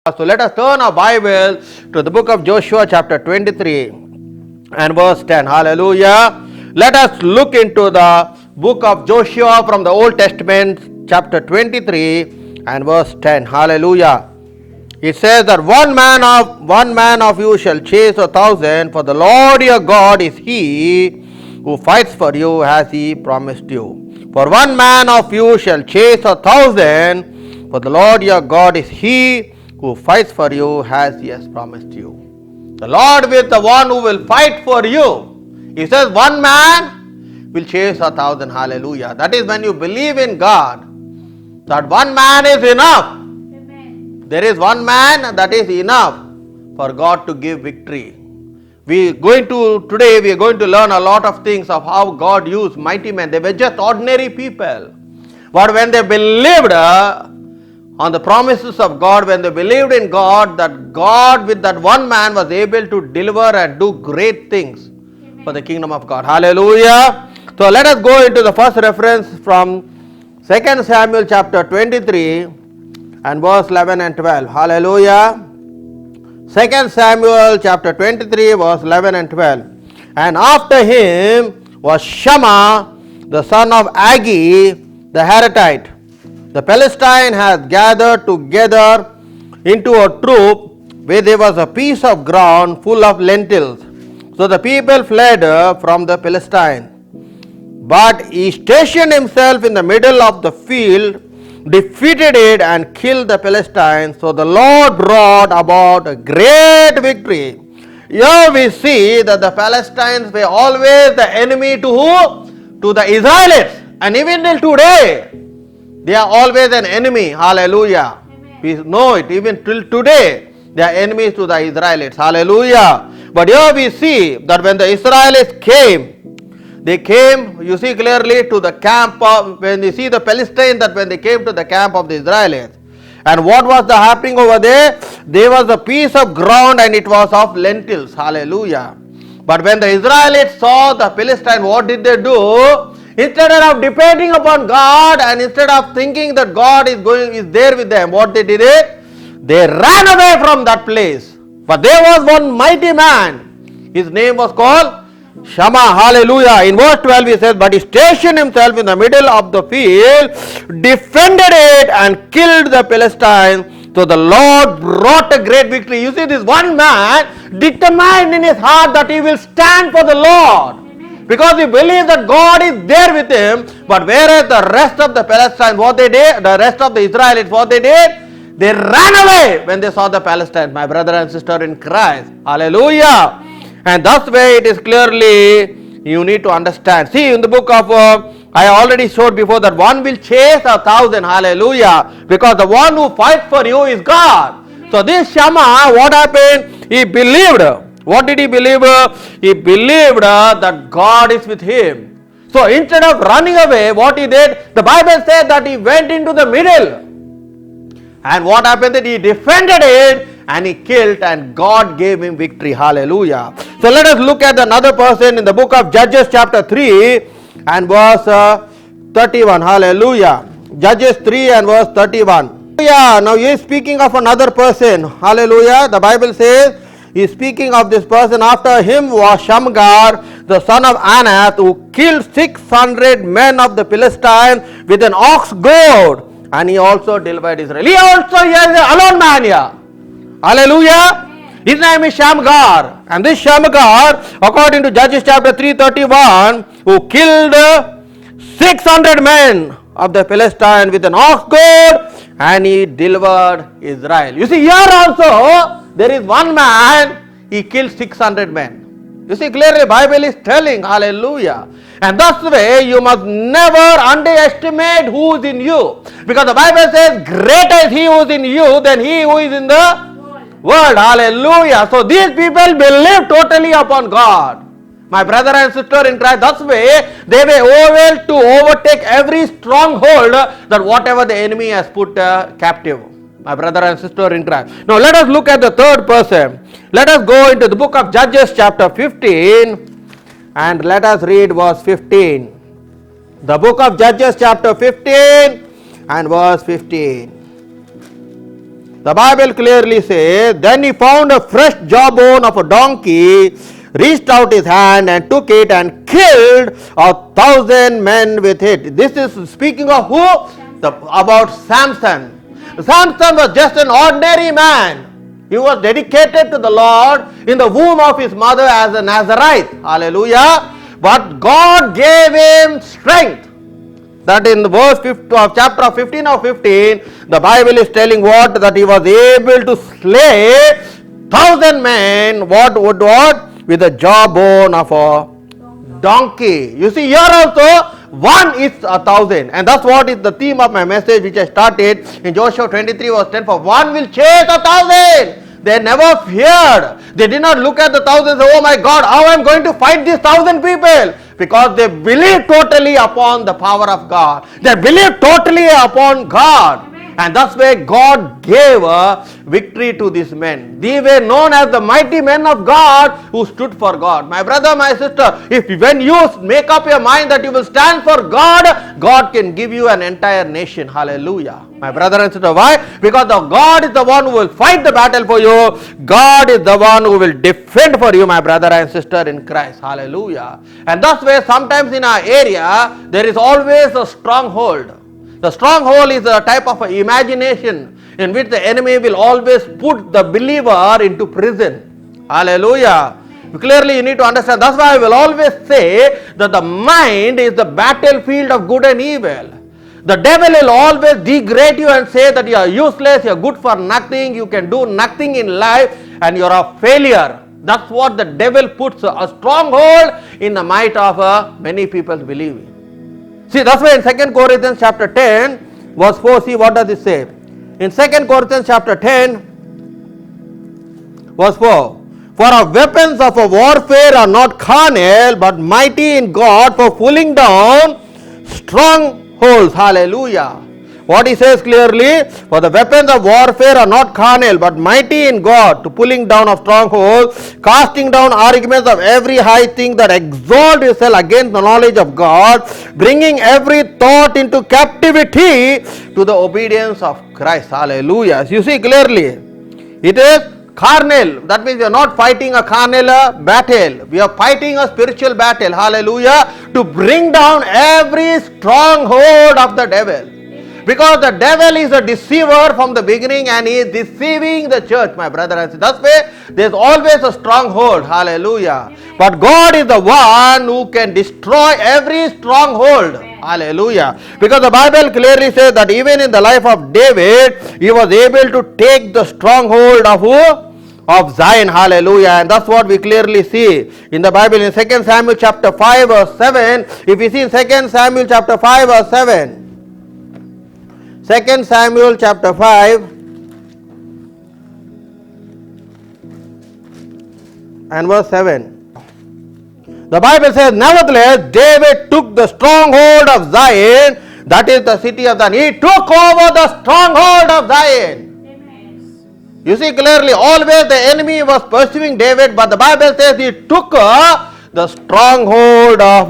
So let us turn our Bible to the book of Joshua chapter 23 and verse 10. Hallelujah. Let us look into the book of Joshua from the Old Testament chapter 23 and verse 10. Hallelujah. It says that one man of you shall chase 1,000, for the Lord your God is he who fights for you as he promised you. For one man of you shall chase 1,000, for the Lord your God is he who fights for you as he has promised you. The Lord is the one who will fight for you. He says one man will chase 1,000. Hallelujah. That is when you believe in God, that one man is enough. There is one man that is enough for God to give victory. Today we are going to learn a lot of things of how God used mighty men. They were just ordinary people. But when they believed on the promises of God, when they believed in God, that God with that one man was able to deliver and do great things for the kingdom of God. Hallelujah. So let us go into the first reference from 2 Samuel chapter 23 and verse 11 and 12. Hallelujah. 2 Samuel chapter 23 verse 11 and 12. And after him was Shammah the son of Agi the Haratite. The Philistine had gathered together into a troop where there was a piece of ground full of lentils. So the people fled from the Philistine. But he stationed himself in the middle of the field, defeated it and killed the Philistines. So the Lord brought about a great victory. Here we see that the Philistines were always the enemy to who? To the Israelites. And even till today, they are always an enemy. Hallelujah. Amen. We know it. Even till today, they are enemies to the Israelites. Hallelujah. But here we see that when the Israelites came, they came, you see clearly, to the camp of, when you see the Philistines, that when they came to the camp of the Israelites. And what was the happening over there? There was a piece of ground and it was of lentils. Hallelujah. But when the Israelites saw the Philistine, what did they do? Instead of depending upon God and instead of thinking that God is there with them, what they did they ran away from that place. But there was one mighty man. His name was called Shammah. Hallelujah. In verse 12 he says, but he stationed himself in the middle of the field, defended it and killed the Philistines. So the Lord brought a great victory. You see, this one man determined in his heart that he will stand for the Lord. Because he believes that God is there with him. But whereas the rest of the Palestinians, what they did, the rest of the Israelites, what they did, they ran away when they saw the Palestinians, my brother and sister in Christ. Hallelujah. And thus way it is clearly, you need to understand. See, in the book of, I already showed before that one will chase 1,000. Hallelujah. Because the one who fights for you is God. So this Shammah, what happened? He believed. What did he believe? He believed that God is with him. So instead of running away, what he did, the Bible says that he went into the middle. And what happened? That he defended it and he killed and God gave him victory. Hallelujah. So let us look at another person in the book of Judges chapter 3 and verse 31. Hallelujah. Judges 3 and verse 31. Yeah, now he is speaking of another person. Hallelujah. The Bible says, he is speaking of this person. After him was Shamgar, the son of Anath, who killed 600 men of the Philistines with an ox goad. And he also delivered Israel. He also is an alone man here. Hallelujah. His name is Shamgar. And this Shamgar, according to Judges chapter 3:31, who killed 600 men of the Philistines with an ox goad, and he delivered Israel. You see, here also, there is one man, he killed 600 men. You see, clearly the Bible is telling, hallelujah. And thus way, you must never underestimate who is in you. Because the Bible says, greater is he who is in you than he who is in the world. Hallelujah. So these people believe totally upon God. My brother and sister in Christ, thus way, they were able to overtake every stronghold that whatever the enemy has put captive. My brother and sister in Christ. Now let us look at the third person. Let us go into the book of Judges chapter 15 and let us read verse 15. The book of Judges chapter 15 and verse 15. The Bible clearly says, then he found a fresh jawbone of a donkey, reached out his hand and took it and killed 1,000 men with it. This is speaking of who? About Samson. Samson was just an ordinary man. He was dedicated to the Lord in the womb of his mother as a Nazarite. Hallelujah. But God gave him strength. That in the verse 5 of chapter 15 of 15, the Bible is telling what? That he was able to slay 1,000 men. What? With the jawbone of a donkey. You see, here also, one is 1,000. And that's what is the theme of my message, which I started in Joshua 23 verse 10. For one will chase 1,000. They never feared. They did not look at the 1,000 and say, oh my God, how I am going to fight these 1,000 people. Because they believed totally upon the power of God. They believed totally upon God. And that's why God gave a victory to these men. They were known as the mighty men of God who stood for God. My brother, my sister, when you make up your mind that you will stand for God, God can give you an entire nation. Hallelujah. My brother and sister, why? Because God is the one who will fight the battle for you. God is the one who will defend for you, my brother and sister in Christ. Hallelujah. And that's why sometimes in our area, there is always a stronghold. The stronghold is a type of imagination in which the enemy will always put the believer into prison. Hallelujah. Clearly you need to understand. That's why I will always say that the mind is the battlefield of good and evil. The devil will always degrade you and say that you are useless, you are good for nothing, you can do nothing in life and you are a failure. That's what the devil puts a stronghold in the mind of many people believing. See, that's why in 2 Corinthians chapter 10, verse 4, see what does it say? In 2 Corinthians chapter 10, verse 4, for our weapons of our warfare are not carnal, but mighty in God for pulling down strongholds. Hallelujah. What he says clearly, for the weapons of warfare are not carnal, but mighty in God to pulling down of strongholds, casting down arguments of every high thing that exalt itself against the knowledge of God, bringing every thought into captivity to the obedience of Christ. Hallelujah. You see clearly, it is carnal. That means we are not fighting a carnal battle. We are fighting a spiritual battle. Hallelujah. To bring down every stronghold of the devil. Because the devil is a deceiver from the beginning and he is deceiving the church, my brother and sister. That's why there is always a stronghold. Hallelujah. But God is the one who can destroy every stronghold. Hallelujah. Because the Bible clearly says that even in the life of David, he was able to take the stronghold of who? Of Zion. Hallelujah. And that's what we clearly see in the Bible in 2 Samuel chapter 5 verse 7. If you see in 2 Samuel chapter 5 verse 7. 2 Samuel chapter 5 and verse 7. The Bible says, nevertheless, David took the stronghold of Zion, that is the city of Zion. He took over the stronghold of Zion. Amen. You see clearly, always the enemy was pursuing David, but the Bible says he took the stronghold of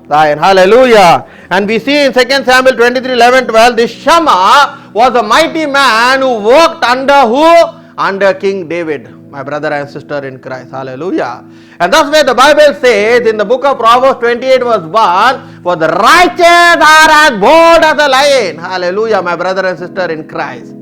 Zion. Hallelujah. And we see in 2 Samuel 23, 11, 12, this Shammah was a mighty man who worked under who? Under King David, my brother and sister in Christ. Hallelujah. And that's why the Bible says in the book of Proverbs 28 verse 1, for the righteous are as bold as a lion. Hallelujah, my brother and sister in Christ.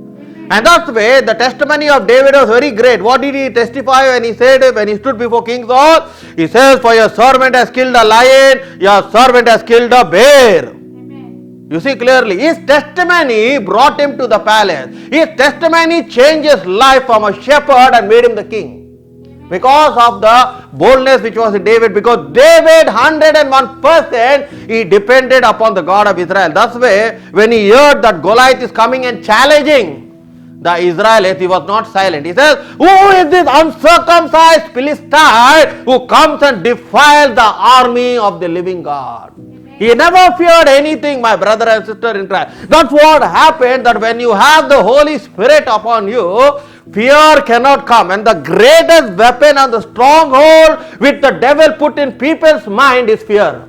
And that's why the testimony of David was very great. What did he testify when he said, when he stood before King Saul? He says, for your servant has killed a lion, your servant has killed a bear. Amen. You see clearly, his testimony brought him to the palace. His testimony changed his life from a shepherd and made him the king. Because of the boldness which was in David. Because David 101% he depended upon the God of Israel. That's why when he heard that Goliath is coming and challenging the Israelites, he was not silent. He says, who is this uncircumcised Philistine who comes and defiles the army of the living God? He never feared anything, my brother and sister in Christ. That's what happened, that when you have the Holy Spirit upon you, fear cannot come. And the greatest weapon and the stronghold which the devil put in people's mind is fear.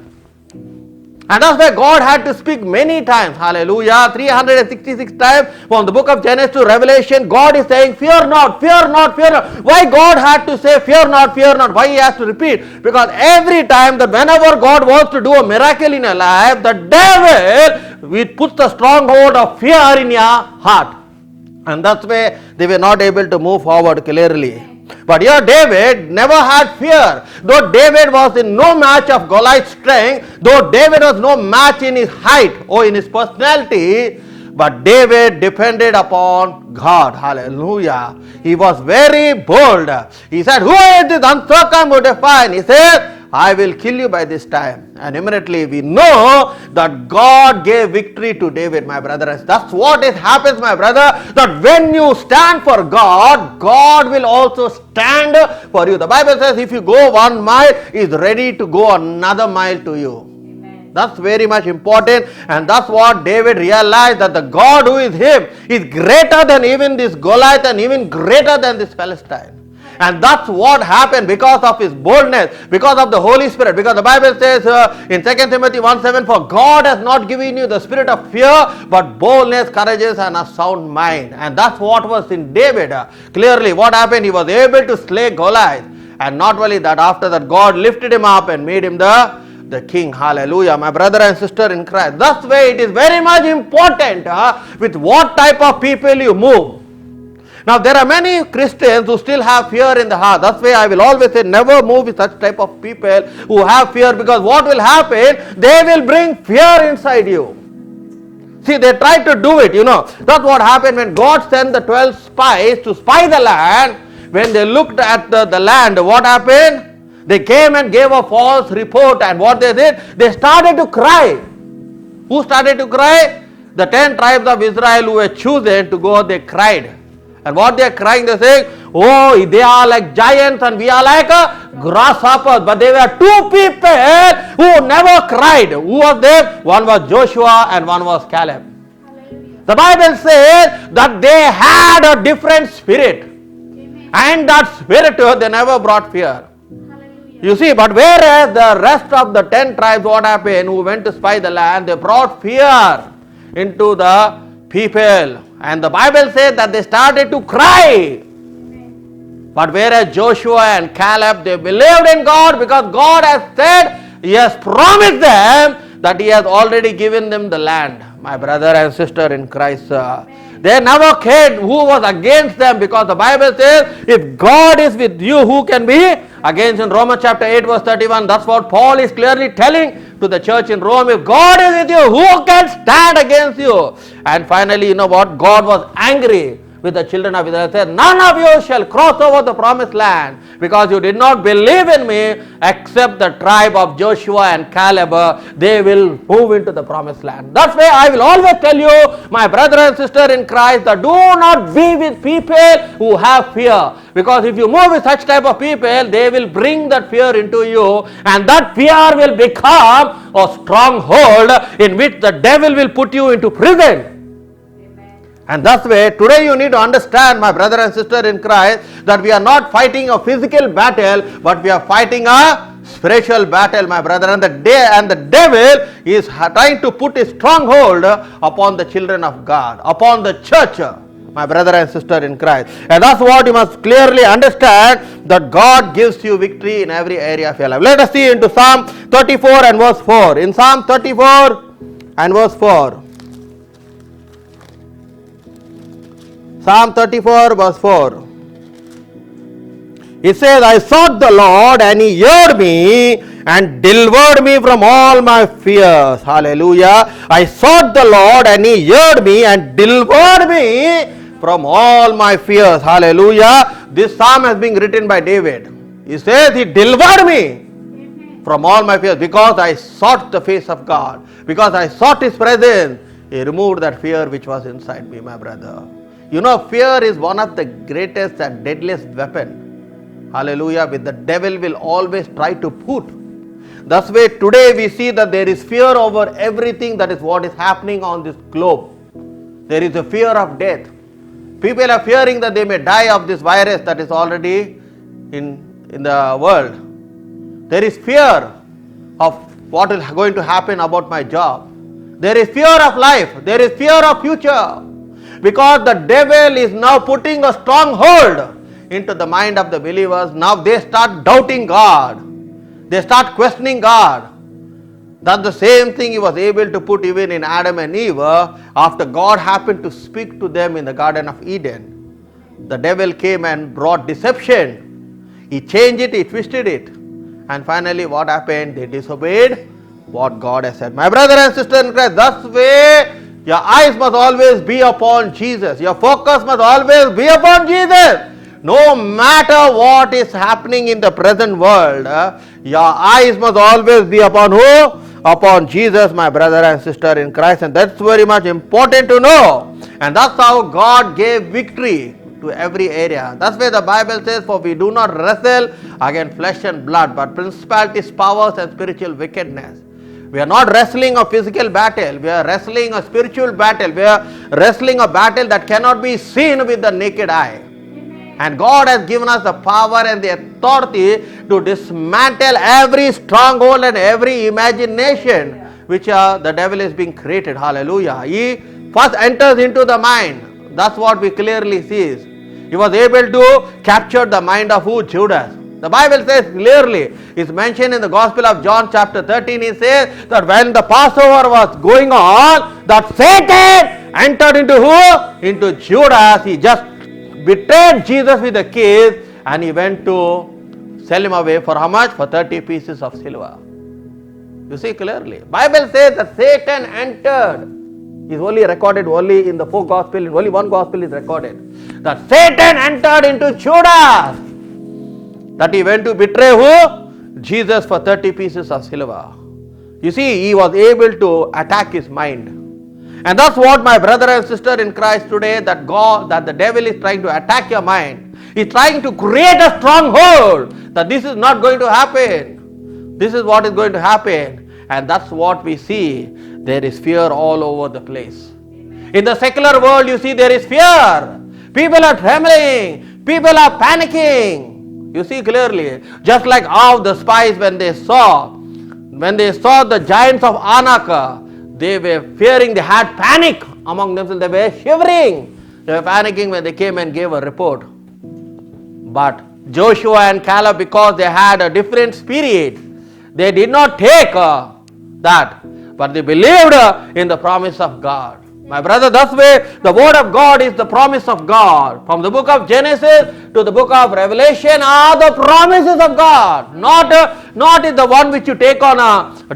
And that's why God had to speak many times. Hallelujah. 366 times from the book of Genesis to Revelation, God is saying, fear not, fear not, fear not. Why God had to say, fear not, fear not? Why he has to repeat? Because every time that whenever God wants to do a miracle in your life, the devil will put the stronghold of fear in your heart. And that's why they were not able to move forward clearly. But here David never had fear. Though David was in no match of Goliath's strength, though David was no match in his height or in his personality, but David depended upon God. Hallelujah. He was very bold. He said, who is this uncircumcised who define? He said, I will kill you by this time. And immediately we know that God gave victory to David, my brothers. That's what it happens, my brother, that when you stand for God, God will also stand for you. The Bible says if you go 1 mile, He is ready to go another mile to you. Amen. That's very much important, and that's what David realized, that the God who is him is greater than even this Goliath and even greater than this Philistine. And that's what happened because of his boldness, because of the Holy Spirit. Because the Bible says in 2 Timothy 1:7, for God has not given you the spirit of fear, but boldness, courage, and a sound mind. And that's what was in David. Clearly, what happened? He was able to slay Goliath. And not only that, after that, God lifted him up and made him the king. Hallelujah. My brother and sister in Christ. That's why it is very much important with what type of people you move. Now there are many Christians who still have fear in the heart. That's why I will always say never move with such type of people who have fear, because what will happen? They will bring fear inside you. See, they try to do it, That's what happened when God sent the 12 spies to spy the land. When they looked at the land, what happened? They came and gave a false report, and what they did? They started to cry. Who started to cry? The 10 tribes of Israel who were chosen to go, they cried. And what they are crying, they say, oh, they are like giants and we are like grasshoppers. But there were 2 people who never cried. Who was there? One was Joshua and one was Caleb. Hallelujah. The Bible says that they had a different spirit. Amen. And that spirit, they never brought fear. Hallelujah. You see, but whereas the rest of the 10 tribes, what happened, who went to spy the land, they brought fear into the people. And the Bible says that they started to cry. Amen. But whereas Joshua and Caleb, they believed in God, because God has said, He has promised them that He has already given them the land. My brother and sister in Christ, they never cared who was against them, because the Bible says, if God is with you, who can be against? In Romans chapter 8 verse 31, that's what Paul is clearly telling to the church in Rome. If God is with you, who can stand against you? And finally, you know what? God was angry with the children of Israel. He said, none of you shall cross over the promised land, because you did not believe in me, except the tribe of Joshua and Caleb. They will move into the promised land. That's why I will always tell you, my brother and sister in Christ, that do not be with people who have fear. Because if you move with such type of people, they will bring that fear into you, and that fear will become a stronghold in which the devil will put you into prison. And that's why today you need to understand, my brother and sister in Christ, that we are not fighting a physical battle, but we are fighting a spiritual battle, my brother. And the devil is trying to put a stronghold upon the children of God, upon the church, my brother and sister in Christ. And that's what you must clearly understand, that God gives you victory in every area of your life. Let us see into Psalm 34 and verse 4. In Psalm 34 and verse 4. Psalm 34 verse 4. It says, I sought the Lord and He heard me and delivered me from all my fears. Hallelujah. I sought the Lord and He heard me and delivered me from all my fears. Hallelujah. This psalm has been written by David. He says, He delivered me from all my fears, because I sought the face of God, because I sought His presence. He removed that fear which was inside me, my brother. Fear is one of the greatest and deadliest weapon. Hallelujah. Which the devil will always try to put. That's why today we see that there is fear over everything. That is what is happening on this globe. There is a fear of death. People are fearing that they may die of this virus that is already in the world. There is fear of what is going to happen about my job. There is fear of life. There is fear of future. Because the devil is now putting a stronghold into the mind of the believers. Now they start doubting God. They start questioning God. That's the same thing he was able to put even in Adam and Eve after God happened to speak to them in the Garden of Eden. The devil came and brought deception. He changed it, he twisted it. And finally what happened? They disobeyed what God has said. My brother and sister in Christ, thus way your eyes must always be upon Jesus. Your focus must always be upon Jesus. No matter what is happening in the present world, your eyes must always be upon who? Upon Jesus, my brother and sister in Christ. And that's very much important to know. And that's how God gave victory to every area. That's why the Bible says, for we do not wrestle against flesh and blood, but principalities, powers and spiritual wickedness. We are not wrestling a physical battle. We are wrestling a spiritual battle. We are wrestling a battle that cannot be seen with the naked eye. And God has given us the power and the authority to dismantle every stronghold and every imagination which the devil is being created. Hallelujah. He first enters into the mind. That's what we clearly see. He was able to capture the mind of who? Judas. The Bible says clearly, it's mentioned in the Gospel of John chapter 13, it says that when the Passover was going on, that Satan entered into who? Into Judas. He just betrayed Jesus with a kiss and he went to sell him away for how much? For 30 pieces of silver. You see clearly. Bible says that Satan entered. Is only recorded only in the 4 Gospels. Only one Gospel is recorded. That Satan entered into Judas. That he went to betray who? Jesus for 30 pieces of silver. You see, he was able to attack his mind. And that's what my brother and sister in Christ today, that the devil is trying to attack your mind. He's trying to create a stronghold that this is not going to happen. This is what is going to happen. And that's what we see. There is fear all over the place. In the secular world, you see there is fear. People are trembling. People are panicking. You see clearly. Just like how the spies when they saw the giants of Anak, they were fearing, they had panic among themselves, they were shivering. They were panicking when they came and gave a report. But Joshua and Caleb, because they had a different spirit, they did not take that, but they believed in the promise of God. My brother, that's way the word of God is the promise of God. From the book of Genesis to the book of Revelation are the promises of God. Not is the one which you take on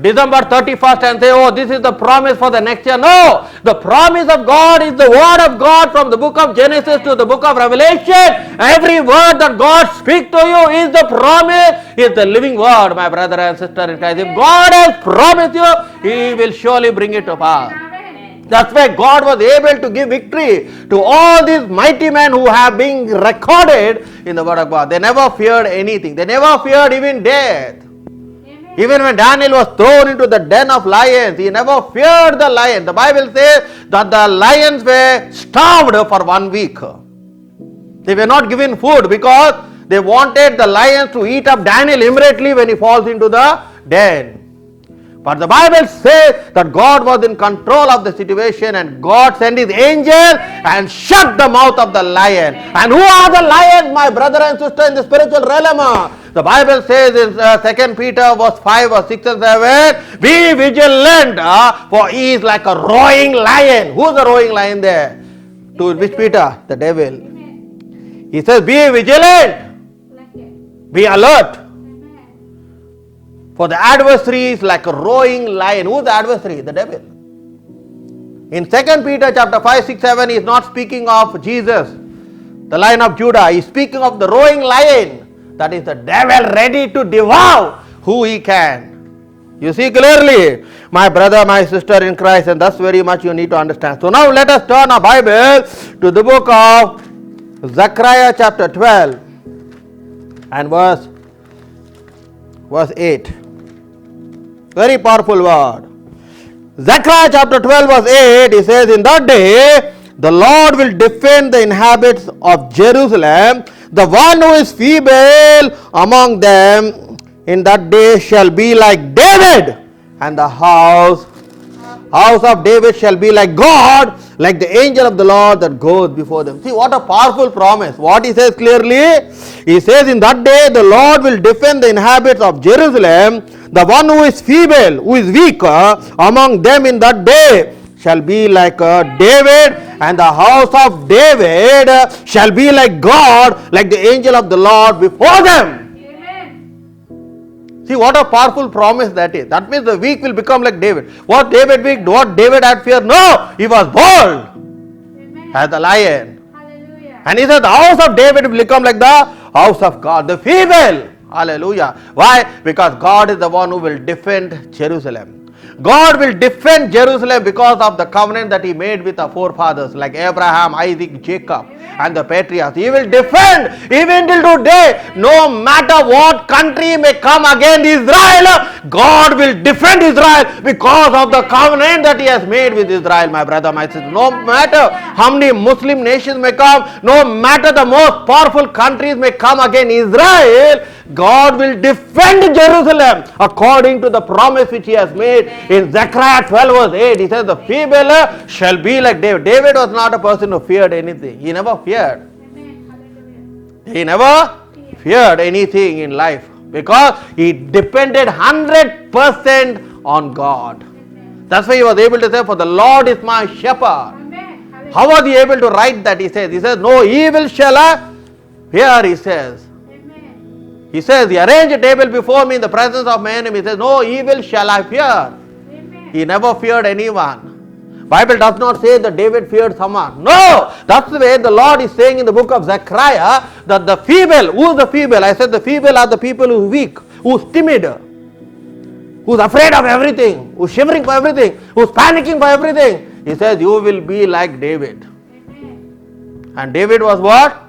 December 31st and say, oh, this is the promise for the next year. No, the promise of God is the word of God from the book of Genesis to the book of Revelation. Every word that God speaks to you is the promise, is the living word, my brother and sister in Christ. If God has promised you, He will surely bring it to pass. That's why God was able to give victory to all these mighty men who have been recorded in the word of God. They never feared anything. They never feared even death. Amen. Even when Daniel was thrown into the den of lions, he never feared the lion. The Bible says that the lions were starved for 1 week. They were not given food because they wanted the lions to eat up Daniel immediately when he falls into the den. But the Bible says that God was in control of the situation and God sent His angel and shut the mouth of the lion. And who are the lions, my brother and sister, in the spiritual realm? The Bible says in 2 Peter verse 5 or 6 and 7, be vigilant, for he is like a roaring lion. Who is the roaring lion there? To which Peter? The devil. He says, be vigilant, be alert. For the adversary is like a roaring lion. Who is the adversary? The devil. In 2 Peter chapter 5, 6, 7, he is not speaking of Jesus, the Lion of Judah. He is speaking of the roaring lion. That is the devil ready to devour who he can. You see clearly, my brother, my sister in Christ, and that's very much you need to understand. So now let us turn our Bible to the book of Zechariah chapter 12 and verse 8. Very powerful word. Zechariah chapter 12 verse 8, he says, in that day the Lord will defend the inhabitants of Jerusalem. The one who is feeble among them in that day shall be like David and the house of David shall be like God, like the angel of the Lord that goes before them. See what a powerful promise. What he says clearly, he says, in that day the Lord will defend the inhabitants of Jerusalem. The one who is feeble, who is weak among them in that day shall be like David, and the house of David shall be like God, like the angel of the Lord before them. See what a powerful promise that is. That means the weak will become like David. What David weak? What David had fear? No, he was bold as the lion. Hallelujah. And he said the house of David will become like the house of God, the feeble. Hallelujah. Why? Because God is the one who will defend Jerusalem. God will defend Jerusalem because of the covenant that he made with the forefathers like Abraham, Isaac, Jacob and the patriarchs. He will defend even till today. No matter what country may come against Israel, God will defend Israel because of the covenant that he has made with Israel, my brother, my sister. No matter how many Muslim nations may come, no matter the most powerful countries may come against Israel, God will defend Jerusalem according to the promise which he has made in Zechariah 12 verse 8. He says the feeble shall be like David. David was not a person who feared anything. He never feared. He never feared anything in life because he depended 100% on God. That's why he was able to say, for the Lord is my shepherd. How was he able to write that? He says, no evil shall I fear, he says. He says, he arranged a table before me in the presence of my enemy. He says, no evil shall I fear. Amen. He never feared anyone. Bible does not say that David feared someone. No, that's the way the Lord is saying in the book of Zechariah that the feeble, who is the feeble? I said the feeble are the people who are weak, who is timid, who is afraid of everything, who is shivering for everything, who is panicking for everything. He says, you will be like David. Amen. And David was what?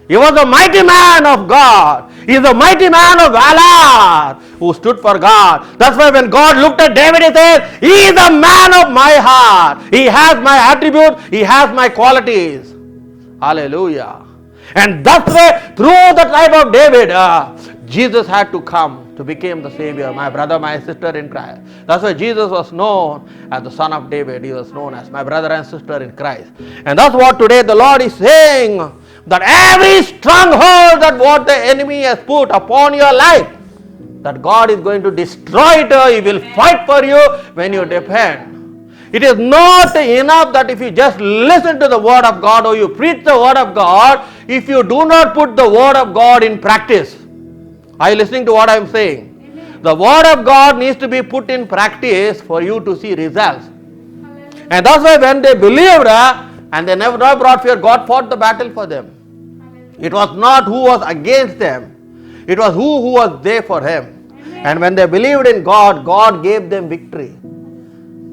He was a mighty man of God. He is a mighty man of valor who stood for God. That's why when God looked at David, he said, he is a man of my heart. He has my attributes. He has my qualities. Hallelujah. And that's why through the tribe of David, Jesus had to come to become the Savior, my brother, my sister in Christ. That's why Jesus was known as the Son of David. He was known as my brother and sister in Christ. And that's what today the Lord is saying, that every stronghold that what the enemy has put upon your life, that God is going to destroy it. He will fight for you when you depend. It is not enough that if you just listen to the word of God or you preach the word of God, if you do not put the word of God in practice. Are you listening to what I am saying? Amen. The word of God needs to be put in practice for you to see results. Amen. And that's why when they believed and they never brought fear, God fought the battle for them. It was not who was against them. It was who was there for him. Amen. And when they believed in God, God gave them victory.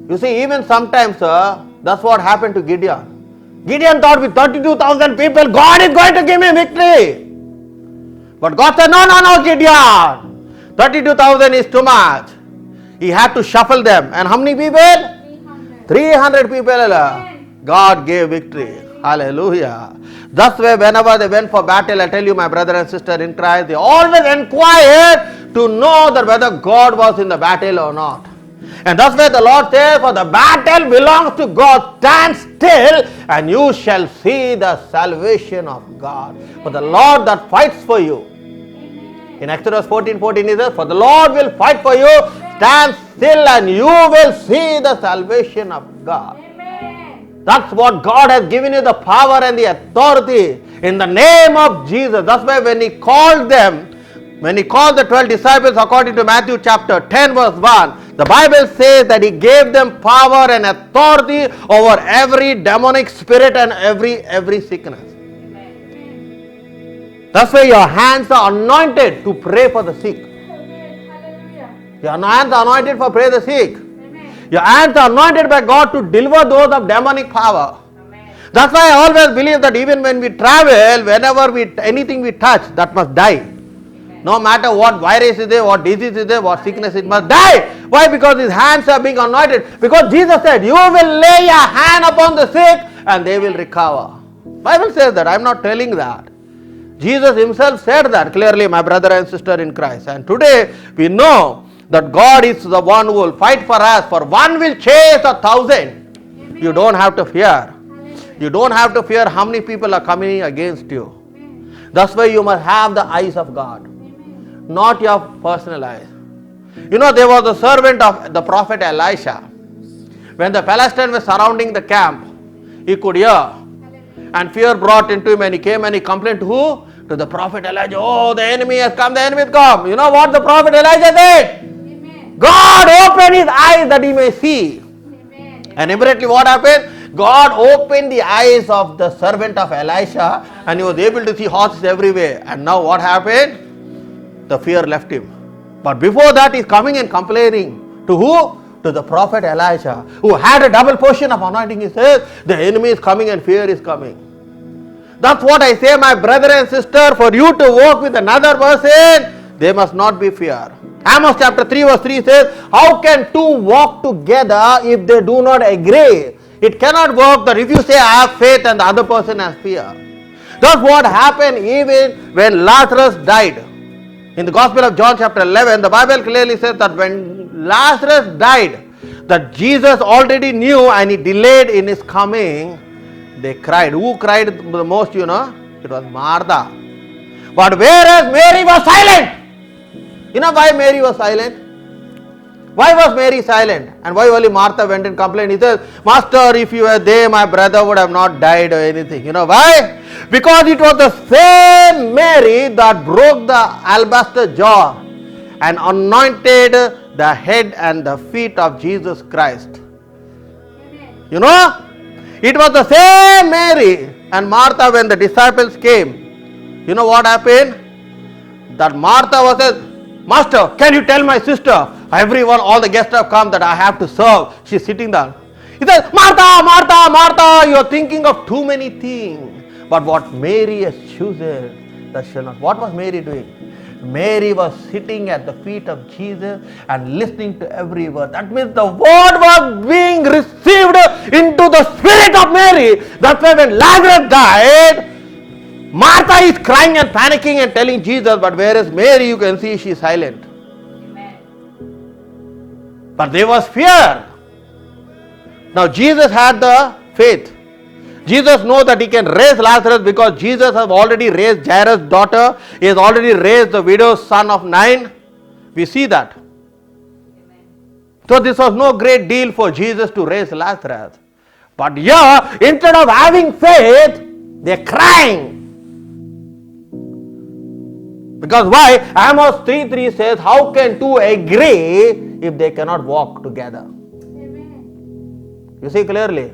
You see, even sometimes, that's what happened to Gideon. Gideon thought with 32,000 people, God is going to give me victory. But God said, no, Gideon. 32,000 is too much. He had to shuffle them. And how many people? 300 people. God gave victory. Hallelujah. That's why whenever they went for battle, I tell you, my brother and sister in Christ, they always inquired to know that whether God was in the battle or not. And that's why the Lord says, for the battle belongs to God. Stand still and you shall see the salvation of God. For the Lord that fights for you. In Exodus 14:14 he says, for the Lord will fight for you. Stand still and you will see the salvation of God. That's what God has given you, the power and the authority in the name of Jesus. That's why when he called them, when he called the 12 disciples according to Matthew chapter 10 verse 1, the Bible says that he gave them power and authority over every demonic spirit and every sickness. That's why your hands are anointed to pray for the sick. Your hands are anointed for pray the sick. Your hands are anointed by God to deliver those of demonic power. Amen. That's why I always believe that even when we travel, whenever anything we touch, that must die. Amen. No matter what virus is there, what disease is there, what sickness, it must die. Why? Because his hands are being anointed. Because Jesus said, you will lay your hand upon the sick and they will recover. Bible says that. I am not telling that. Jesus himself said that clearly, my brother and sister in Christ. And today we know that God is the one who will fight for us. For one will chase 1,000. You don't have to fear. You don't have to fear how many people are coming against you. That's why you must have the eyes of God, not your personal eyes. You know, there was a servant of the prophet Elisha. When the Palestinians were surrounding the camp, he could hear. And fear brought into him, and he came and he complained to who? To the prophet Elijah. Oh, the enemy has come, the enemy has come. You know what the prophet Elijah said? Amen. God opened his eyes that he may see. Amen. And immediately what happened? God opened the eyes of the servant of Elisha, and he was able to see horses everywhere. And now what happened? The fear left him. But before that, he's coming and complaining. To who? To the prophet Elisha, who had a double portion of anointing. He says, the enemy is coming and fear is coming. That's what I say, my brother and sister, for you to walk with another person, there must not be fear. Amos chapter 3 verse 3 says, how can two walk together if they do not agree? It cannot work that if you say I have faith and the other person has fear. That's what happened even when Lazarus died. In the Gospel of John chapter 11, the Bible clearly says that when Lazarus died, that Jesus already knew and he delayed in his coming. They cried. Who cried the most, you know? It was Martha. But whereas Mary was silent. You know why Mary was silent? Why was Mary silent? And why only Martha went and complained? He says, Master, if you were there, my brother would have not died or anything. You know why? Because it was the same Mary that broke the alabaster jar and anointed the head and the feet of Jesus Christ. You know? It was the same Mary and Martha when the disciples came. You know what happened? That Martha was said, Master, can you tell my sister, everyone, all the guests have come that I have to serve. She's sitting there. He says, Martha, Martha, Martha, you are thinking of too many things. But what Mary has chosen, that shall not. What was Mary doing? Mary was sitting at the feet of Jesus and listening to every word. That means the word was being received into the spirit of Mary. That's why when Lazarus died, Martha is crying and panicking and telling Jesus, but whereas Mary, you can see she is silent. Amen. But there was fear. Now Jesus had the faith. Jesus knows that he can raise Lazarus because Jesus has already raised Jairus' daughter. He has already raised the widow's son of 9. We see that. Amen. So this was no great deal for Jesus to raise Lazarus. But here, instead of having faith, they are crying. Because why? Amos 3:3 says, how can two agree if they cannot walk together? Amen. You see clearly.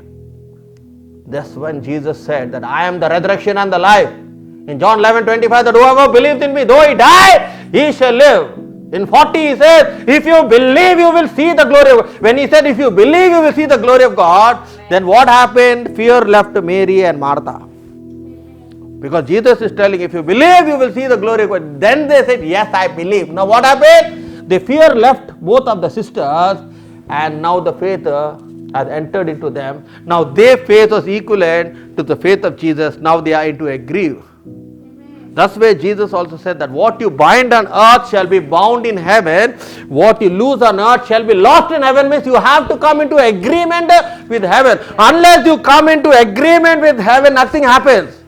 That's when Jesus said that I am the resurrection and the life. In John 11:25, that whoever believes in me, though he die, he shall live. In 40 he says, if you believe, you will see the glory of God. When he said, if you believe, you will see the glory of God, then what happened? Fear left Mary and Martha. Because Jesus is telling, if you believe, you will see the glory of God. Then they said, yes, I believe. Now what happened? The fear left both of the sisters, and now the faith has entered into them. Now their faith was equivalent to the faith of Jesus. Now they are into agree. That's where Jesus also said that what you bind on earth shall be bound in heaven. What you lose on earth shall be lost in heaven. Means you have to come into agreement with heaven. Unless you come into agreement with heaven, nothing happens.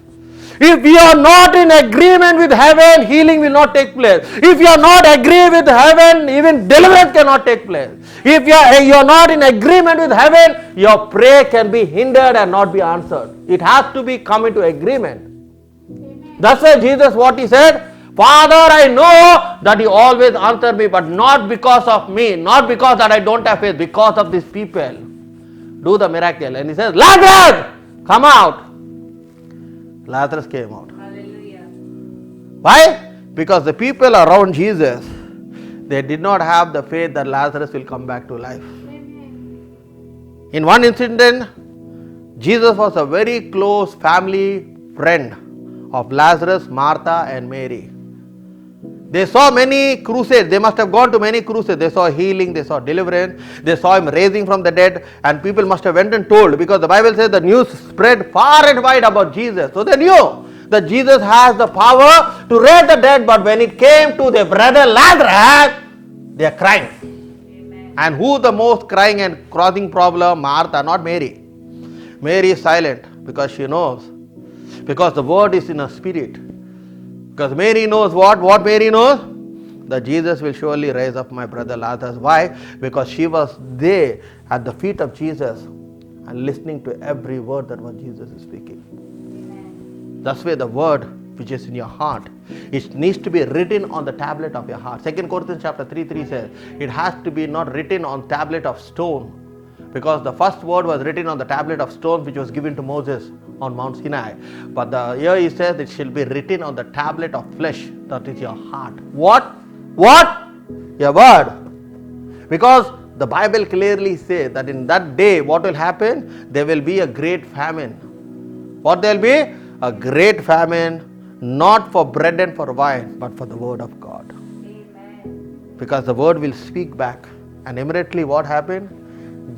If we are not in agreement with heaven, healing will not take place. If you are not agree with heaven, even deliverance cannot take place. If you are not in agreement with heaven, your prayer can be hindered and not be answered. It has to be come into agreement. Amen. That's why Jesus, what he said, Father, I know that you always answer me, but not because of me, not because that I don't have faith, because of these people. Do the miracle. And he says, Lazarus, come out. Lazarus came out. Hallelujah. Why? Because the people around Jesus, they did not have the faith that Lazarus will come back to life. Amen. In one incident, Jesus was a very close family friend of Lazarus, Martha and Mary. They saw many crusades. They must have gone to many crusades. They saw healing, they saw deliverance, they saw him raising from the dead, and people must have went and told, because the Bible says the news spread far and wide about Jesus. So they knew that Jesus has the power to raise the dead, but when it came to their brother Lazarus, They are crying. Amen. And who the most crying and causing problem? Martha, not Mary. Mary is silent because she knows. Because the word is in her spirit. Because Mary knows what? What Mary knows? That Jesus will surely raise up my brother Lazarus. Why? Because she was there at the feet of Jesus and listening to every word that what Jesus is speaking. Amen. That's where the word which is in your heart, it needs to be written on the tablet of your heart. 2 Corinthians chapter 3 says, it has to be not written on tablet of stone. Because the first word was written on the tablet of stone which was given to Moses on Mount Sinai. But here he says it shall be written on the tablet of flesh, that is your heart. What? Your word. Because the Bible clearly says that in that day what will happen? There will be a great famine. What there will be? A great famine, not for bread and for wine, but for the word of God. Amen. Because the word will speak back. And immediately what happened?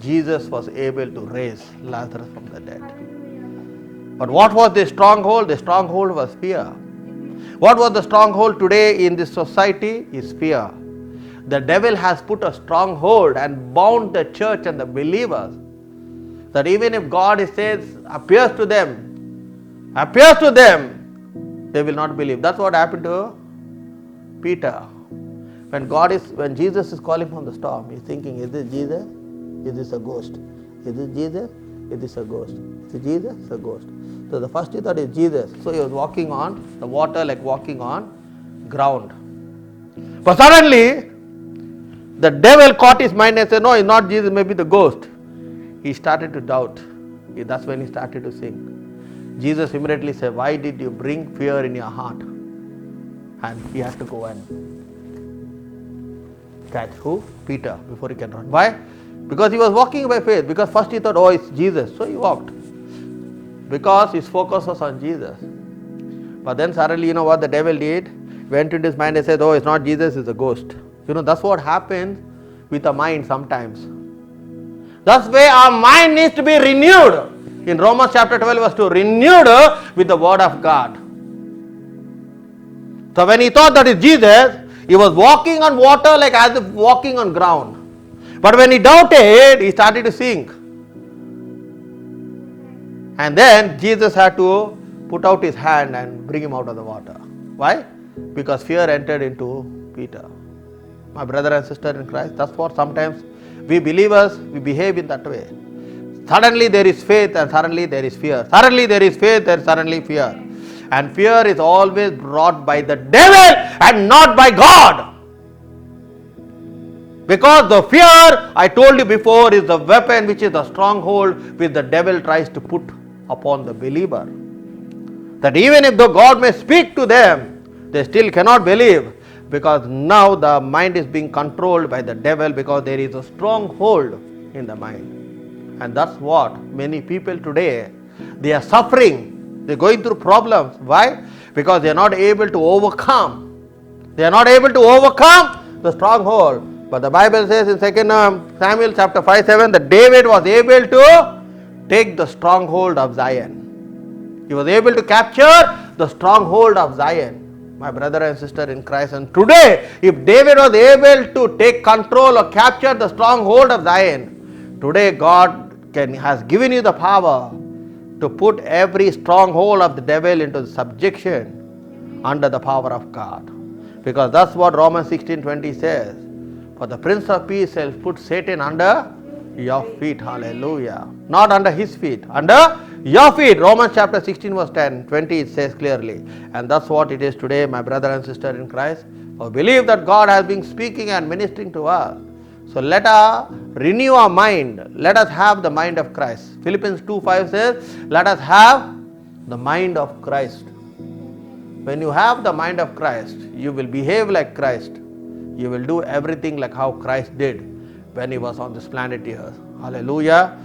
Jesus was able to raise Lazarus from the dead. But what was the stronghold? The stronghold was fear. What was the stronghold today in this society? Is fear. The devil has put a stronghold and bound the church and the believers, that even if God says, appears to them, they will not believe. That's what happened to Peter. When Jesus is calling from the storm, he's thinking, is this Jesus? Is this a ghost? Is this Jesus? Is this a ghost? Is it Jesus? It's a ghost. So the first he thought is Jesus. So he was walking on the water like walking on ground. But suddenly, the devil caught his mind and said, no, it's not Jesus, maybe the ghost. He started to doubt. That's when he started to sink. Jesus immediately said, why did you bring fear in your heart? And he had to go and catch who? Peter, before he can run. Why? Because he was walking by faith. Because first he thought, oh, it's Jesus. So he walked. Because his focus was on Jesus. But then suddenly, you know what the devil did? Went into his mind and said, oh, it's not Jesus, it's a ghost. That's what happens with a mind sometimes. That's why our mind needs to be renewed. In Romans chapter 12 verse 2, renewed with the word of God. So when he thought that is Jesus, he was walking on water like as if walking on ground. But when he doubted, he started to sink. And then Jesus had to put out his hand and bring him out of the water. Why? Because fear entered into Peter. My brother and sister in Christ, that's what sometimes we believers, we behave in that way. Suddenly there is faith and suddenly there is fear. Suddenly there is faith and suddenly fear. And fear is always brought by the devil and not by God. Because the fear, I told you before, is the weapon which is the stronghold which the devil tries to put upon the believer. That even if the God may speak to them, they still cannot believe. Because now the mind is being controlled by the devil, because there is a stronghold in the mind. And that's what many people today, they are suffering. They are going through problems. Why? Because they are not able to overcome. They are not able to overcome the stronghold. But the Bible says in 2 Samuel chapter 5:7 that David was able to take the stronghold of Zion. He was able to capture the stronghold of Zion. My brother and sister in Christ. And today, if David was able to take control or capture the stronghold of Zion, today God has given you the power to put every stronghold of the devil into subjection under the power of God. Because that's what Romans 16:20 says. For the Prince of Peace shall put Satan under your feet. Hallelujah. Not under his feet. Under your feet. Romans chapter 16 verse 10, 20 it says clearly. And that's what it is today, my brother and sister in Christ. I believe that God has been speaking and ministering to us. So let us renew our mind. Let us have the mind of Christ. Philippians 2:5 says, let us have the mind of Christ. When you have the mind of Christ, you will behave like Christ. You will do everything like how Christ did when he was on this planet here. Hallelujah.